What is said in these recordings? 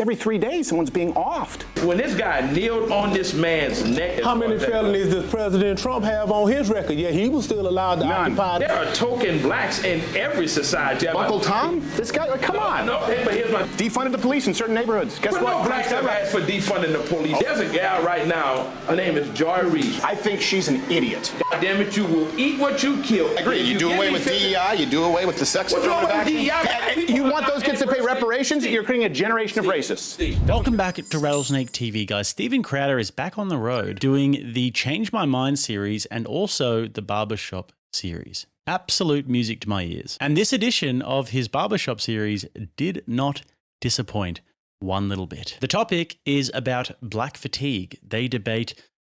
Every 3 days, someone's being offed. When this guy kneeled on this man's neck... How many felonies does President Trump have on his record? Yet he was still allowed to occupy... There are token blacks in every society. Uncle Tom? This guy, like, come on. No, but here's my... Defunded the police in certain neighborhoods. Guess what? No blacks have asked for defunding the police. There's a gal right now, her name is Joy Reid. I think she's an idiot. God damn it, you will eat what you kill. I agree. You do away with DEI, you do away with the sex affirmative action. You want those kids to pay reparations? You're creating a generation of racists. Welcome back to Rattlesnake TV, guys. Steven Crowder is back on the road doing the Change My Mind series and also the Barbershop series. Absolute music to my ears. And this edition of his Barbershop series did not disappoint one little bit. The topic is about black fatigue. They debate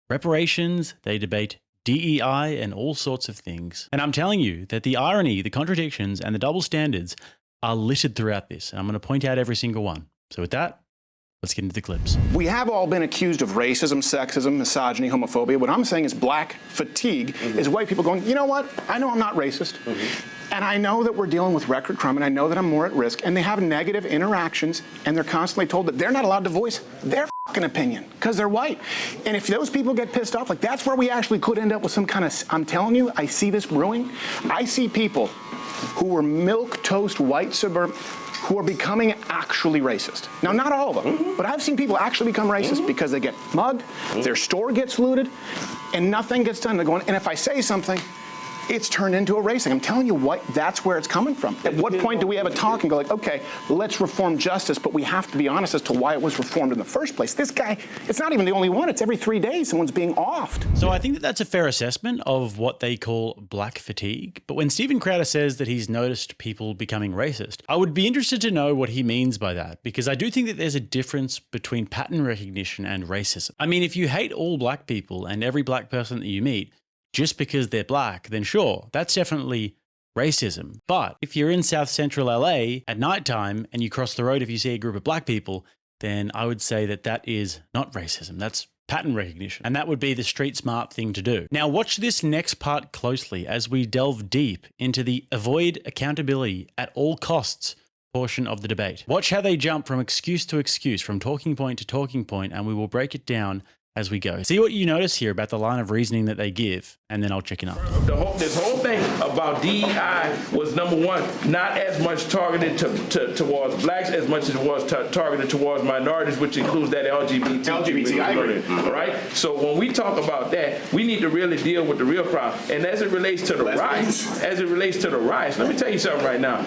reparations, they debate DEI and all sorts of things. And I'm telling you that the irony, the contradictions, and the double standards are littered throughout this. And I'm going to point out every single one. So with that, let's get into the clips. We have all been accused of racism, sexism, misogyny, homophobia. What I'm saying is black fatigue is white people going, you know what? I know I'm not racist. And I know that we're dealing with record crime, and I know that I'm more at risk. And they have negative interactions, and they're constantly told that they're not allowed to voice their fucking opinion because they're white. And if those people get pissed off, like that's where we actually could end up with some kind of, I'm telling you, I see this brewing. I see people who were milquetoast white suburban who are becoming actually racist. Now, not all of them, but I've seen people actually become racist because they get mugged, their store gets looted, and nothing gets done. They're going, and if I say something, it's turned into a racing. I'm telling you what, that's where it's coming from. At what point do we have a talk and go like, okay, let's reform justice, but we have to be honest as to why it was reformed in the first place. This guy, it's not even the only one. It's every 3 days someone's being offed. So I think that that's a fair assessment of what they call black fatigue. But when Steven Crowder says that he's noticed people becoming racist, I would be interested to know what he means by that, because I do think that there's a difference between pattern recognition and racism. I mean, if you hate all black people and every black person that you meet, just because they're black, then sure, that's definitely racism. But if you're in South Central LA at nighttime and you cross the road if you see a group of black people, then I would say that that is not racism. That's pattern recognition. And that would be the street smart thing to do. Now watch this next part closely as we delve deep into the avoid accountability at all costs portion of the debate. Watch how they jump from excuse to excuse, from talking point to talking point, and we will break it down as we go. See what you notice here about the line of reasoning that they give, and then I'll check it up. This whole thing about DEI was, number one, not as much targeted towards blacks as much as it was targeted towards minorities, which includes that LGBT. I agree. Right? So when we talk about that, we need to really deal with the real problem. And as it relates to the riots, let me tell you something right now.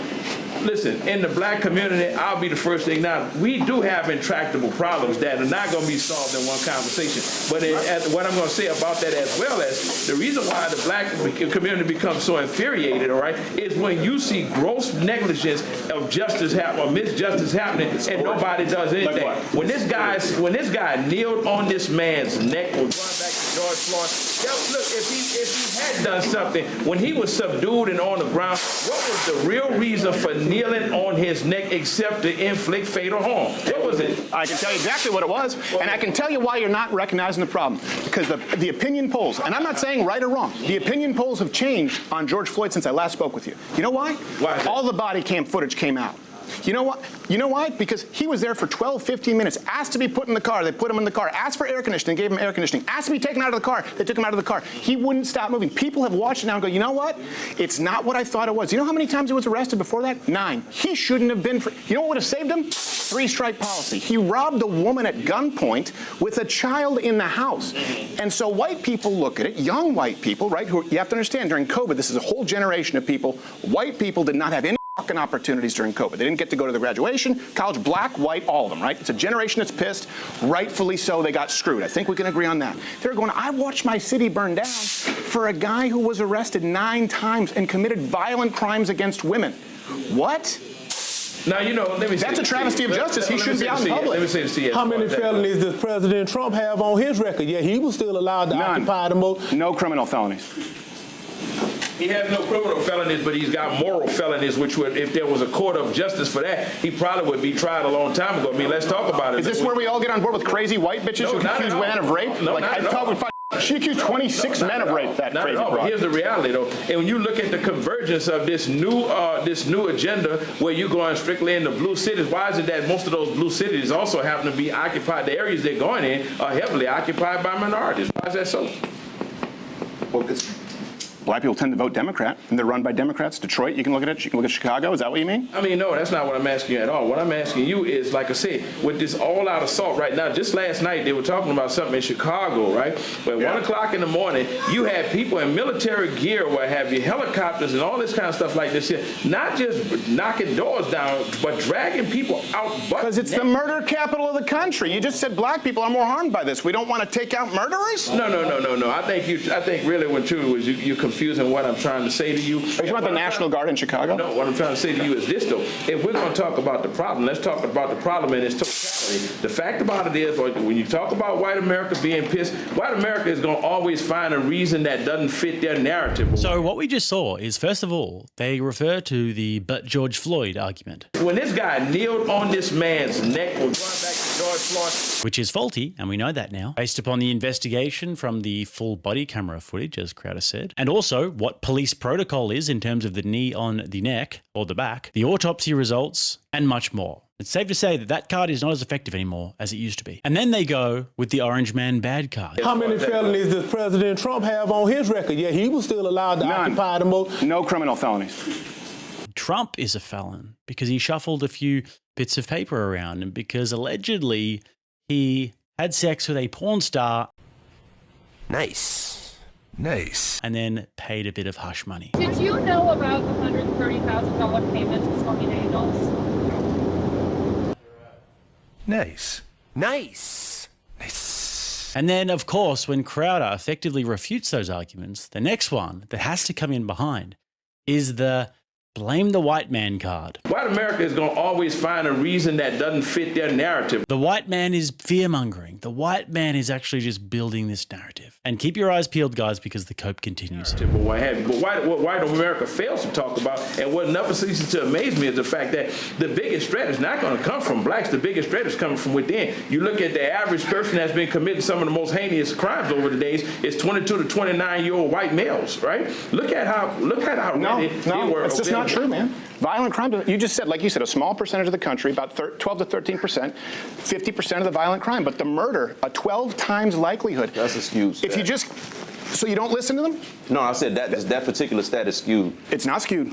Listen, in the black community, I'll be the first thing now. We do have intractable problems that are not going to be solved in one conversation. But what I'm going to say about that, as well as the reason why the black community becomes so infuriated, all right, is when you see gross negligence of justice or misjustice happening and nobody does anything. When this guy kneeled on this man's neck, we're going back to George Floyd. Look, if he had done something when he was subdued and on the ground, what was the real reason for kneeling on his neck except to inflict fatal harm? What was it? I can tell you exactly what it was, and I can tell you why you're not recognizing the problem. Because the opinion polls, and I'm not saying right or wrong, the opinion polls have changed on George Floyd since I last spoke with you. You know why? Why? All the body cam footage came out. You know what? You know why? Because he was there for 12, 15 minutes, asked to be put in the car, they put him in the car, asked for air conditioning, gave him air conditioning, asked to be taken out of the car, they took him out of the car. He wouldn't stop moving. People have watched it now and go, you know what? It's not what I thought it was. You know how many times he was arrested before that? 9. He shouldn't have been. You know what would have saved him? 3-strike policy. He robbed a woman at gunpoint with a child in the house. And so white people look at it, young white people, right, who you have to understand during COVID, this is a whole generation of people. White people did not have any fucking opportunities during COVID. They didn't get to go to the graduation, college, black, white, all of them, right? It's a generation that's pissed. Rightfully so, they got screwed. I think we can agree on that. They're going, I watched my city burn down for a guy who was arrested 9 times and committed violent crimes against women. What? Now, you know, let me say that's a travesty of justice. He shouldn't be out in public. Let me say this to you. How many felonies does President Trump have on his record? Yet he was still allowed to occupy the most. No criminal felonies. He has no criminal felonies, but he's got moral felonies, which would, if there was a court of justice for that, he probably would be tried a long time ago. I mean, let's talk about it. Is this where we all get on board with crazy white bitches who accuse women of rape? No, like, I thought we'd find She accused 26 men of rape, that Not crazy at all, but broad. here's the reality, though. And when you look at the convergence of this new agenda, where you're going strictly into blue cities, why is it that most of those blue cities also happen to be occupied? The areas they're going in are heavily occupied by minorities. Why is that so? Well, black people tend to vote Democrat, and they're run by Democrats. Detroit, you can look at it. You can look at Chicago. Is that what you mean? I mean, no, that's not what I'm asking you at all. What I'm asking you is, like I said, with this all-out assault right now, just last night they were talking about something in Chicago, right? But at 1 o'clock in the morning, you had people in military gear, what have you, helicopters and all this kind of stuff like this here, not just knocking doors down, but dragging people out. Because it's the murder capital of the country. You just said black people are more harmed by this. We don't want to take out murderers? No. I think really what you was you're confusing what I'm trying to say to you. Are you talking about the National Guard in Chicago? No, what I'm trying to say to you is this, though. If we're going to talk about the problem, let's talk about the problem in its totality. The fact about it is, when you talk about white America being pissed, white America is going to always find a reason that doesn't fit their narrative. So what we just saw is, first of all, they refer to the "but George Floyd" argument. When this guy kneeled on this man's neck, we're going back to George Floyd, Which is faulty, and we know that now, based upon the investigation from the full body camera footage, as Crowder said, and also what police protocol is in terms of the knee on the neck or the back, the autopsy results, and much more. It's safe to say that that card is not as effective anymore as it used to be. And then they go with the orange man bad card. How many felonies does President Trump have on his record? Yet he was still allowed to occupy the most. No criminal felonies. Trump is a felon because he shuffled a few bits of paper around and because allegedly he had sex with a porn star. Nice. And then paid a bit of hush money. Did you know about the $130,000 payment to Stormy Daniels? Nice. And then, of course, when Crowder effectively refutes those arguments, the next one that has to come in behind is the blame the white man card. White America is going to always find a reason that doesn't fit their narrative. The white man is fear-mongering. The white man is actually just building this narrative. And keep your eyes peeled, guys, because the cope continues. But what have you. But what white America fails to talk about, and what never ceases to amaze me, is the fact that the biggest threat is not going to come from blacks. The biggest threat is coming from within. You look at the average person that's been committing some of the most heinous crimes over the days, it's 22 to 29-year-old white males, right? Look at how ready they were. It's just not true, man. Violent crime, you just said, like you said, a small percentage of the country, about 12 to 13%, 50% of the violent crime, but the murder, a 12 times likelihood. That's a skewed stat. If you just, so you don't listen to them? No, I said that particular stat is skewed. It's not skewed.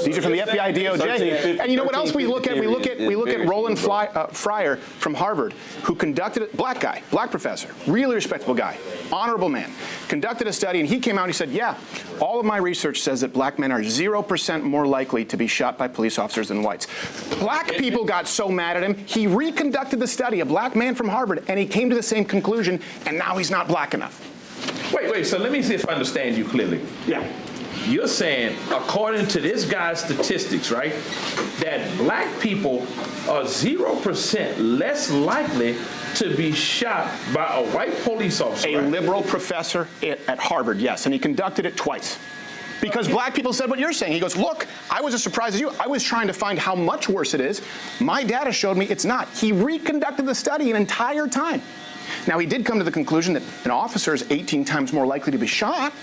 These are from the FBI, DOJ. 13, And you know what else we look at? We look at Roland skewed. Fryer from Harvard, who conducted it, black guy, black professor, really respectable guy, honorable man, conducted a study, and he came out and he said, yeah, all of my research says that black men are 0% more likely to be shot by police officers than whites. Black people got so mad at him, he reconducted the study, a black man from Harvard, and he came to the same conclusion, and now he's not black enough. Wait, so let me see if I understand you clearly. Yeah. You're saying, according to this guy's statistics, right, that black people are 0% less likely to be shot by a white police officer. A liberal professor at Harvard, yes, and he conducted it twice. Because black people said what you're saying. He goes, look, I was as surprised as you. I was trying to find how much worse it is. My data showed me it's not. He reconducted the study an entire time. Now, he did come to the conclusion that an officer is 18 times more likely to be shot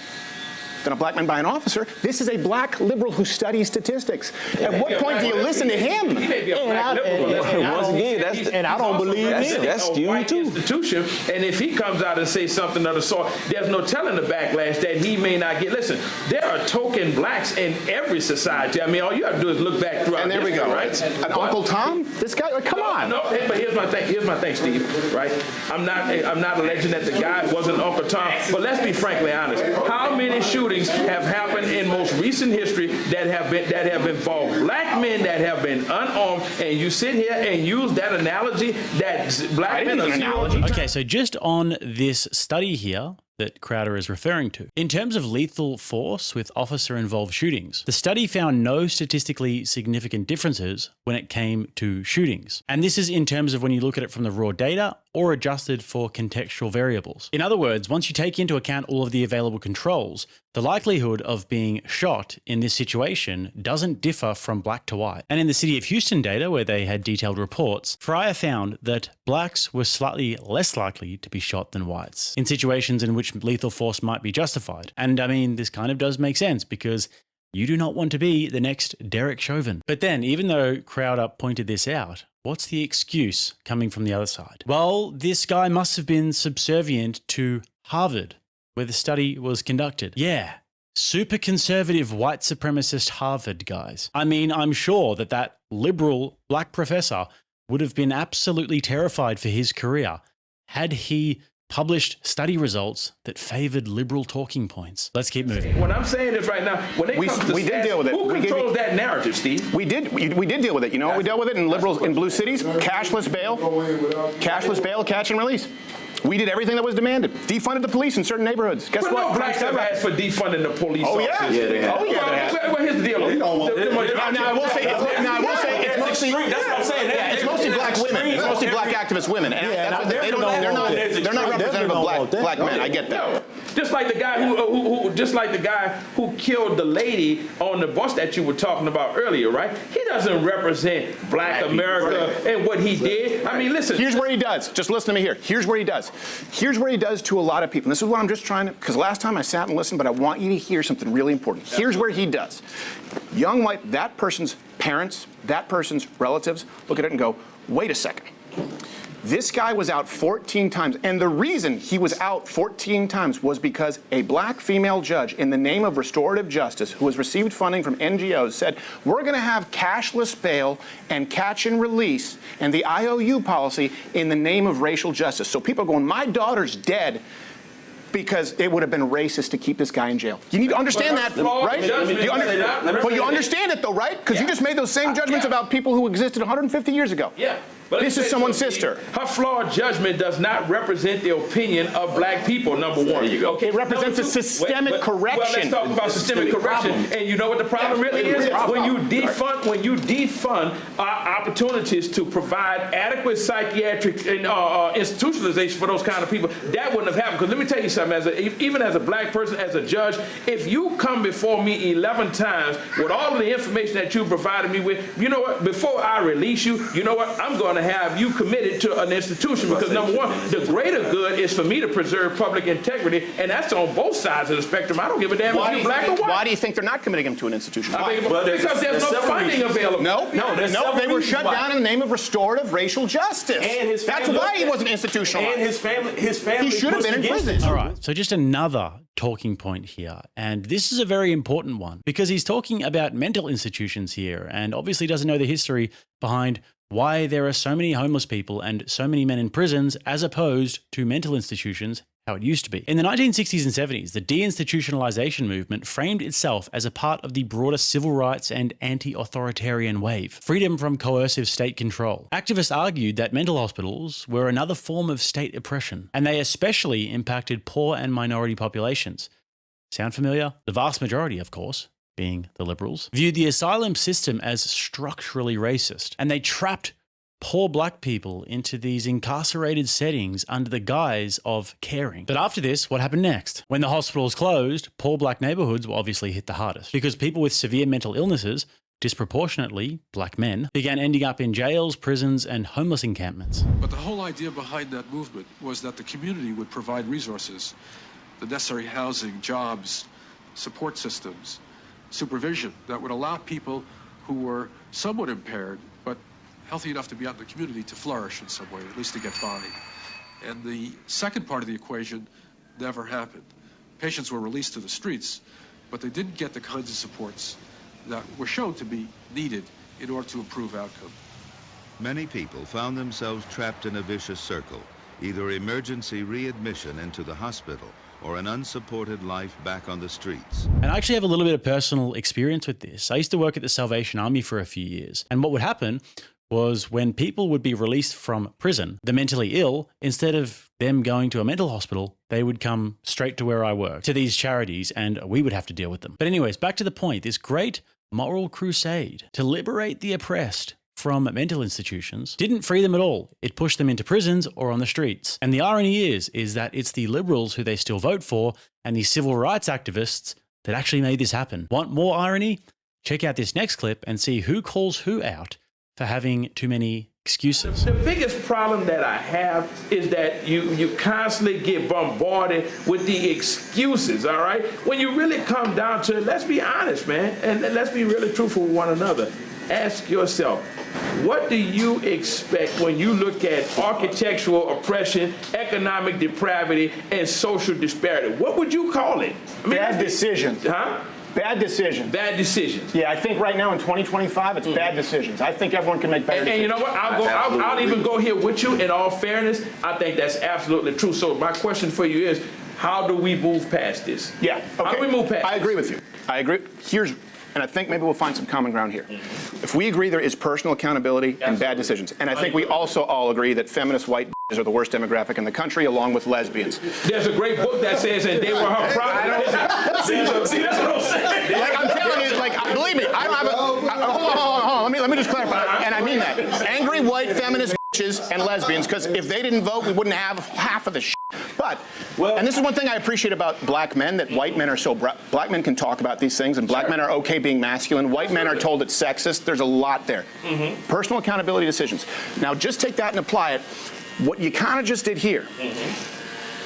than a black man by an officer. This is a black liberal who studies statistics. At what point do you listen to him? He may be a black liberal. Once again, I don't believe that's a skewed white too. institution, and if he comes out and says something of the sort, there's no telling the backlash that he may not get. Listen, there are token blacks in every society. I mean, all you have to do is look back throughout. And there we history, go. right? And Uncle Tom? This guy, like, come on. No, but here's my thing. Here's my thing, Steve. Right? I'm not alleging that the guy wasn't Uncle Tom, but let's be frankly honest. How many shootings have happened in most recent history that have involved black men that have been unarmed? And you sit here and use that analogy that black men are zero. Okay, so just on this study here that Crowder is referring to, in terms of lethal force with officer-involved shootings, the study found no statistically significant differences when it came to shootings. And this is in terms of when you look at it from the raw data or adjusted for contextual variables. In other words, once you take into account all of the available controls, the likelihood of being shot in this situation doesn't differ from black to white. And in the city of Houston data, where they had detailed reports, Fryer found that blacks were slightly less likely to be shot than whites in situations in which lethal force might be justified. And I mean, this kind of does make sense because you do not want to be the next Derek Chauvin. But then, even though Crowder pointed this out, what's the excuse coming from the other side? Well, this guy must have been subservient to Harvard, where the study was conducted. Yeah, super conservative white supremacist Harvard, guys. I mean, I'm sure that that liberal black professor would have been absolutely terrified for his career had he published study results that favored liberal talking points. Let's keep moving. What I'm saying is right now, when it comes to we did stats, deal with it. who controls that narrative, Steve? We did deal with it. You know, we dealt with it in liberals in blue cities. Cashless bail, catch and release. We did everything that was demanded. Defunded the police in certain neighborhoods. Guess But what? no blacks have asked for defunding the police Oh, yeah. officers. Oh, yeah. Well, here's the deal. Now, I will say it's mostly. That's what I'm saying. Yeah, it's mostly black women. It's mostly black activist women. And Yeah, that's what they're not representative of black men. I get that. Just like the guy who killed the lady on the bus that you were talking about earlier, right? He doesn't represent black America and what he did. I mean, listen. Here's where he does. Just listen to me here. Here's where he does. Here's where he does to a lot of people. And this is what I'm just trying to, because last time I sat and listened, but I want you to hear something really important. Here's where he does. Young white, that person's parents, that person's relatives, look at it and go, wait a second. This guy was out 14 times, and the reason he was out 14 times was because a black female judge, in the name of restorative justice, who has received funding from NGOs, said, we're going to have cashless bail and catch and release and the IOU policy in the name of racial justice. So people are going, my daughter's dead because it would have been racist to keep this guy in jail. You need to understand that, right? But you understand it, though, right? Because you just made those same judgments about people who existed 150 years ago. Yeah. But this is someone's sister. Her flawed judgment does not represent the opinion of black people, number one. Okay, it represents a systemic correction. Well, let's talk about systemic correction. And you know what the problem really is? When you defund opportunities to provide adequate psychiatric and institutionalization for those kind of people, that wouldn't have happened. Because let me tell you something, even as a black person, as a judge, if you come before me 11 times with all of the information that you provided me with, you know what, before I release you, you know what, I'm going to have you committed to an institution because number one, the greater good is for me to preserve public integrity, and that's on both sides of the spectrum. I don't give a damn if you're black or white. Why do you think they're not committing him to an institution? Because there's no funding available. No, they were shut down in the name of restorative racial justice. And his family, that's why he wasn't institutionalized. And his family he should have been in prison. All right, so just another talking point here, and this is a very important one because he's talking about mental institutions here and obviously doesn't know the history behind why there are so many homeless people and so many men in prisons as opposed to mental institutions, how it used to be. In the 1960s and 70s, the deinstitutionalization movement framed itself as a part of the broader civil rights and anti-authoritarian wave, freedom from coercive state control. Activists argued that mental hospitals were another form of state oppression, and they especially impacted poor and minority populations. Sound familiar? The vast majority, of course, being the liberals, viewed the asylum system as structurally racist, and they trapped poor black people into these incarcerated settings under the guise of caring. But after this, what happened next? When the hospitals closed, poor black neighborhoods were obviously hit the hardest because people with severe mental illnesses, disproportionately black men, began ending up in jails, prisons, and homeless encampments. But the whole idea behind that movement was that the community would provide resources, the necessary housing, jobs, support systems, supervision that would allow people who were somewhat impaired but healthy enough to be out in the community to flourish in some way, at least to get by. And the second part of the equation never happened. Patients were released to the streets, but they didn't get the kinds of supports that were shown to be needed in order to improve outcome. Many people found themselves trapped in a vicious circle, either emergency readmission into the hospital or an unsupported life back on the streets. And I actually have a little bit of personal experience with this. I used to work at the Salvation Army for a few years, and what would happen was when people would be released from prison, the mentally ill, instead of them going to a mental hospital, they would come straight to where I work, to these charities, and we would have to deal with them. But anyways, back to the point, this great moral crusade to liberate the oppressed from mental institutions didn't free them at all. It pushed them into prisons or on the streets. And the irony is that it's the liberals who they still vote for and the civil rights activists that actually made this happen. Want more irony? Check out this next clip and see who calls who out for having too many excuses. The biggest problem that I have is that you constantly get bombarded with the excuses, all right? When you really come down to it, let's be honest, man, and let's be really truthful with one another. Ask yourself, what do you expect when you look at architectural oppression, economic depravity, and social disparity? What would you call it? I mean, bad decisions. Huh? Bad decisions. Bad decisions. Yeah, I think right now in 2025, it's bad decisions. I think everyone can make better decisions. And you know what? I'll even go here with you. In all fairness, I think that's absolutely true. So my question for you is, how do we move past this? Yeah. Okay. How do we move past I agree with you. I agree. And I think maybe we'll find some common ground here. If we agree there is personal accountability and bad decisions, and I think we also all agree that feminist white are the worst demographic in the country, along with lesbians. There's a great book that says that they were her property. See, that's what I'm saying. Like I'm telling you, like believe me, I don't have a. Hold on. Let me just clarify, and I mean that. Angry white feminist and lesbians, because if they didn't vote, we wouldn't have half of the shit. But, and this is one thing I appreciate about black men, that white men are so, black men can talk about these things, and black men are okay being masculine. White men are told it's sexist. There's a lot there. Personal accountability decisions. Now, just take that and apply it. What you kind of just did here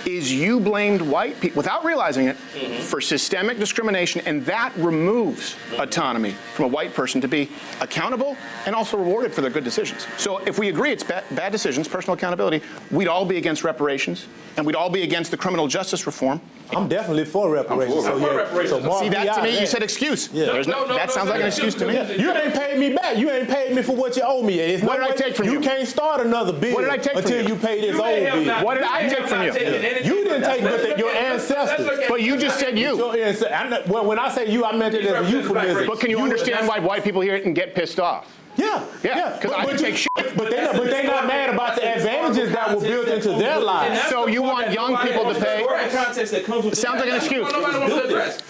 is you blamed white people, without realizing it, for systemic discrimination, and that removes autonomy from a white person to be accountable and also rewarded for their good decisions. So if we agree it's bad decisions, personal accountability, we'd all be against reparations, and we'd all be against the criminal justice reform. I'm definitely for reparations. I'm for reparations. So see, that to me, you said excuse. Yeah. That sounds like an excuse to me. You ain't paid me back. You ain't paid me for what you owe me. It's what did I take from you? You can't start another bill what did I take until from you pay this old bill. What did I take from you? You didn't take but your ancestors. But you just said you. When I say you, I meant it as a euphemism. But can you understand why white people hear it and get pissed off? Yeah. Because I can take shit. But they're not mad about the advantages that were built into their lives. So you want young people to pay? Sounds like an excuse.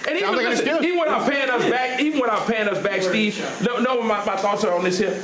And even without paying us back, Steve, know what my thoughts are on this here.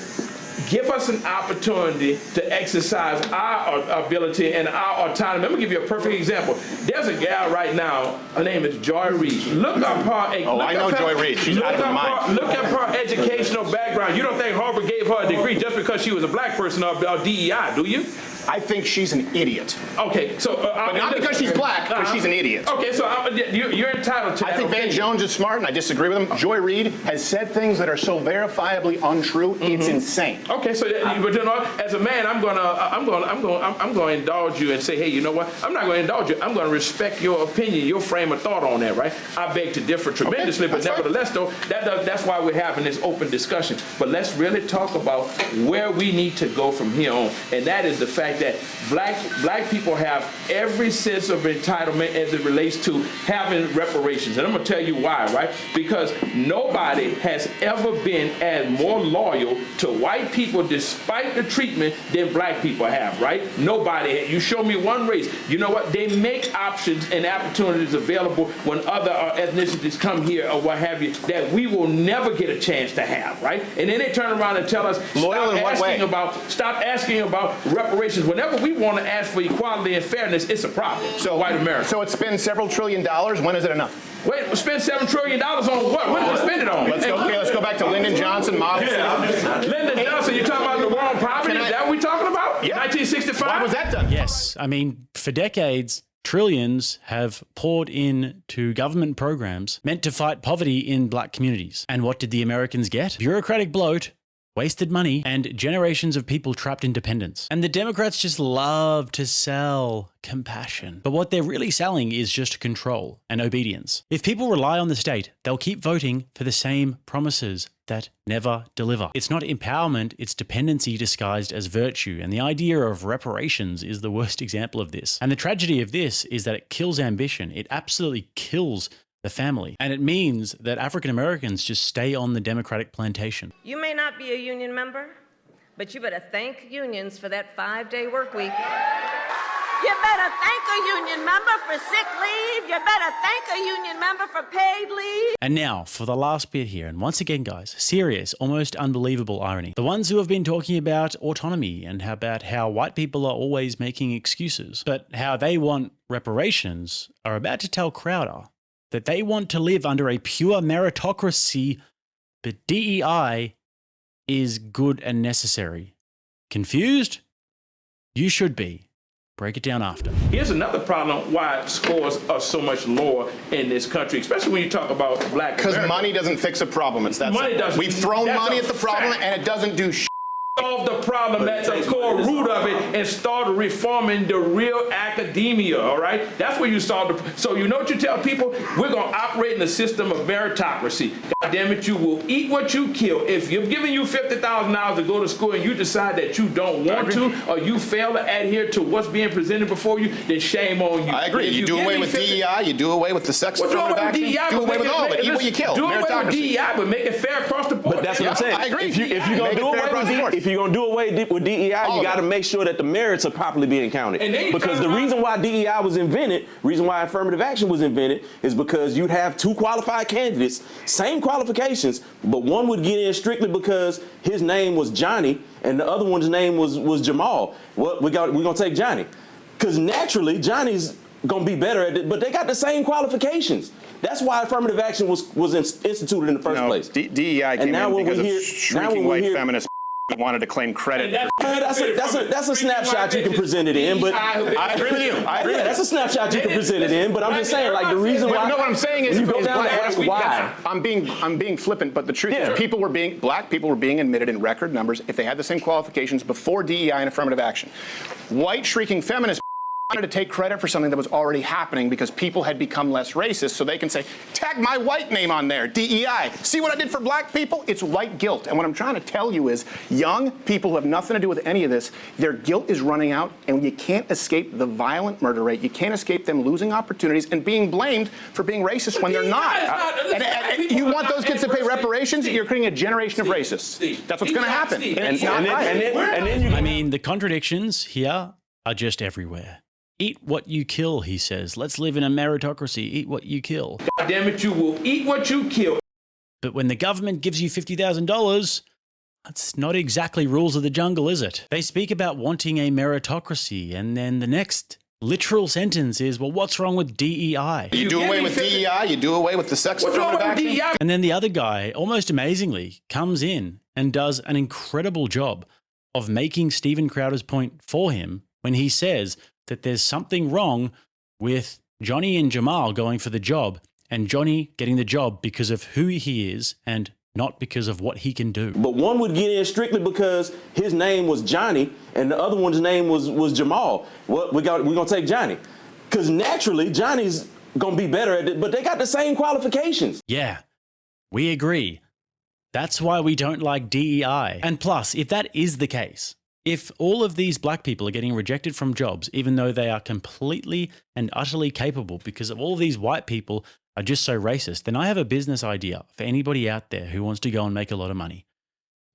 Give us an opportunity to exercise our ability and our autonomy. Let me give you a perfect example. There's a gal right now, her name is Joy Reid. Look up her. I know Joy Reid. She's out of her mind. Look up her educational background. You don't think Harvard gave her a degree just because she was a black person or DEI, do you? I think she's an idiot. Okay, so but not because she's black, because she's an idiot. Okay, so you're entitled to that. I think Van Jones is smart, and I disagree with him. Joy Reid has said things that are so verifiably untrue. It's insane. Okay, so but you know, as a man, I'm gonna indulge you and say, hey, you know what? I'm not gonna indulge you. I'm gonna respect your opinion, your frame of thought on that, right? I beg to differ tremendously, but nevertheless, though, that's why we're having this open discussion. But let's really talk about where we need to go from here on, and that is the fact that black people have every sense of entitlement as it relates to having reparations. And I'm going to tell you why, right? Because nobody has ever been as more loyal to white people despite the treatment than black people have, right? Nobody. You show me one race. You know what? They make options and opportunities available when other ethnicities come here or what have you that we will never get a chance to have, right? And then they turn around and tell us, stop asking about reparations. Whenever we want to ask for equality and fairness, it's a problem. So white America. So it spends several $1 trillion. When is it enough? Wait, we spend $7 trillion on what? What did we spend it on? Let's go back to Lyndon Johnson, Model City. Lyndon Johnson, you're talking about the war on poverty? Is that what we're talking about? Yeah. 1965? Why was that done? Yes. I mean, for decades, trillions have poured into government programs meant to fight poverty in black communities. And what did the Americans get? Bureaucratic bloat, wasted money, and generations of people trapped in dependence. And the Democrats just love to sell compassion. But what they're really selling is just control and obedience. If people rely on the state, they'll keep voting for the same promises that never deliver. It's not empowerment, it's dependency disguised as virtue. And the idea of reparations is the worst example of this. And the tragedy of this is that it kills ambition. It absolutely kills the family. And it means that African Americans just stay on the Democratic plantation. You may not be a union member, but you better thank unions for that 5-day work week. You better thank a union member for sick leave. You better thank a union member for paid leave. And now for the last bit here. And once again, guys, serious, almost unbelievable irony. The ones who have been talking about autonomy and about how white people are always making excuses, but how they want reparations, are about to tell Crowder that they want to live under a pure meritocracy, but DEI is good and necessary. Confused? You should be. Break it down after. Here's another problem why scores are so much lower in this country, especially when you talk about black Because America. money doesn't fix a problem. It's that Money simple. doesn't. We've thrown That's money a at the problem, fact. and it doesn't do shit. Solve the problem at the core root of it and start reforming the real academia, all right? That's where you solve the, so you know what you tell people? We're gonna operate in a system of meritocracy. God damn it, you will eat what you kill. If you're giving you $50,000 to go to school and you decide that you don't want to, or you fail to adhere to what's being presented before you, then shame on you. I agree. If You do give away me with 50 DEI, you do away with the sex What's wrong affirmative with action, DEI? do away with all of it. Eat what you kill. Do away with Meritocracy. DEI, but make it fair across the board. But that's what I'm saying. I agree. If you're Make gonna it do fair away across with the board. if you're gonna do away with DEI, All you of got to it. make sure that the merits are properly being counted. And then you Because turn the around- reason why DEI was invented, reason why affirmative action was invented, is because you'd have two qualified candidates, same qualifications, but one would get in strictly because his name was Johnny and the other one's name was Jamal. Well, we're gonna take Johnny, because naturally Johnny's gonna be better at it, but they got the same qualifications. That's why affirmative action was instituted in the first place. DEI came now in when because we of hear- now shrinking when we white hear- feminists who wanted to claim credit. That's a snapshot you can present it in, but I agree with you. I agree. yeah, that's a snapshot you can present it in. But I'm just saying, like the reason why. No, what I'm saying is, when you go down to black- ask why. I'm being flippant, but the truth Yeah. is, black people were being admitted in record numbers if they had the same qualifications before DEI and affirmative action. White shrieking feminists wanted to take credit for something that was already happening because people had become less racist, so they can say, tag my white name on there, DEI. See what I did for black people? It's white guilt. And what I'm trying to tell you is, young people who have nothing to do with any of this, their guilt is running out, and you can't escape the violent murder rate. You can't escape them losing opportunities and being blamed for being racist when they're not. And you want those kids to pay reparations? You're creating a generation of racists. That's what's going to happen. And it's not right. And then you. I mean, the contradictions here are just everywhere. Eat what you kill, he says. Let's live in a meritocracy. Eat what you kill. God damn it, you will eat what you kill. But when the government gives you $50,000, that's not exactly rules of the jungle, is it? They speak about wanting a meritocracy, and then the next literal sentence is, well, what's wrong with DEI? You do away with DEI, you do away with the sex What's wrong affirmative with action. DEI? And then the other guy, almost amazingly, comes in and does an incredible job of making Steven Crowder's point for him when he says that there's something wrong with Johnny and Jamal going for the job and Johnny getting the job because of who he is and not because of what he can do. But one would get in strictly because his name was Johnny and the other one's name was Jamal. Well, we're gonna take Johnny, because naturally Johnny's gonna be better at it, but they got the same qualifications. Yeah, we agree. That's why we don't like DEI. And plus, if that is the case, if all of these black people are getting rejected from jobs, even though they are completely and utterly capable because of all of these white people are just so racist, then I have a business idea for anybody out there who wants to go and make a lot of money.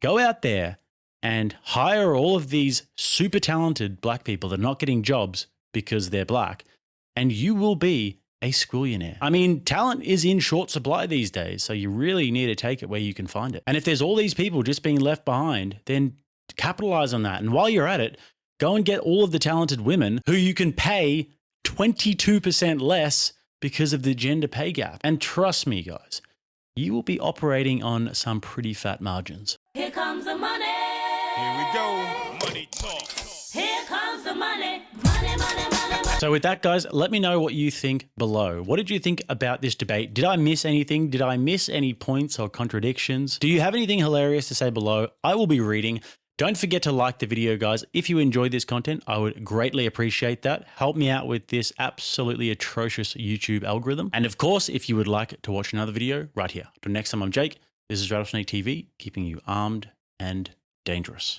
Go out there and hire all of these super talented black people that are not getting jobs because they're black, and you will be a squillionaire. I mean, talent is in short supply these days, so you really need to take it where you can find it. And if there's all these people just being left behind, then capitalize on that. And while you're at it, go and get all of the talented women who you can pay 22% less because of the gender pay gap. And trust me, guys, you will be operating on some pretty fat margins. Here comes the money. Here we go. Money talk. Here comes the money. Money, money, money, money. So with that, guys, let me know what you think below. What did you think about this debate? Did I miss anything? Did I miss any points or contradictions? Do you have anything hilarious to say below? I will be reading. Don't forget to like the video, guys. If you enjoyed this content, I would greatly appreciate that. Help me out with this absolutely atrocious YouTube algorithm. And of course, if you would like to watch another video, right here. Until next time, I'm Jake. This is Rattlesnake TV, keeping you armed and dangerous.